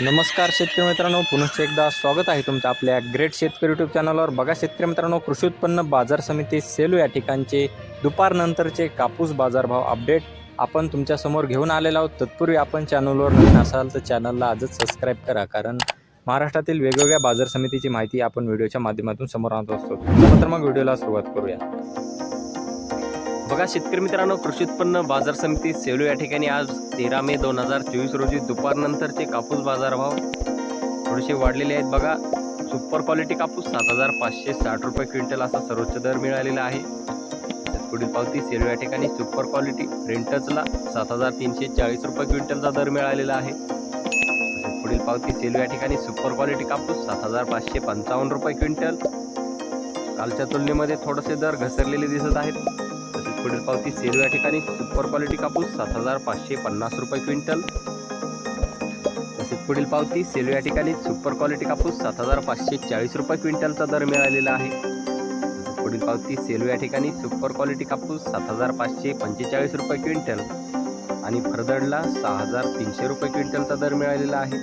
नमस्कार शेतकरी मित्रांनो, पुनश्च एकदा स्वागत आहे तुमचं आपल्या ग्रेट शेतकरी यूट्यूब चॅनलवर. बघा शेतकरी मित्रांनो, कृषी उत्पन्न बाजार समिती सेलू या ठिकाणचे दुपारनंतरचे कापूस बाजारभाव अपडेट आपण तुमच्यासमोर घेऊन आलेलो आहोत. तत्पूर्वी आपण चॅनलवर नवीन असाल तर चॅनलला आजच सबस्क्राईब करा, कारण महाराष्ट्रातील वेगवेगळ्या बाजार समितीची माहिती आपण व्हिडिओच्या माध्यमातून समोर आणत असतो. चला तर मग व्हिडिओला सुरुवात करूया. बघा शेतकरी मित्रांनो, कृषी उत्पन्न बाजार समिती सेलू या ठिकाणी आज 13 मे 2024 रोजी दुपारनंतरचे कापूस बाजारभाव थोडेसे वाढलेले आहेत. बघा, सुपर क्वालिटी कापूस 7,560 रुपये क्विंटल असा सर्वोच्च दर मिळालेला आहे. पुढील पावती सेलू या ठिकाणी सुपर क्वालिटी रेंटचला 7,340 रुपये क्विंटलचा दर मिळालेला आहे. पुढील पावती सेलू या ठिकाणी सुपर क्वालिटी कापूस 7,555 रुपये क्विंटल. कालच्या तुलनेमध्ये थोडेसे दर घसरलेले दिसत आहेत. पुढील पावती सेलू या ठिकाणी सुपर क्वालिटी कापूस 7,550 रुपये क्विंटल. तसेच पुढील पावती सेलू या ठिकाणी सुपर क्वालिटी कापूस 7,540 रुपये क्विंटलचा दर मिळालेला आहे. पुढील पावती सेलू या ठिकाणी सुपर क्वालिटी कापूस 7,545 रुपये क्विंटल आणि फरदडला 6,300 रुपये क्विंटलचा दर मिळालेला आहे.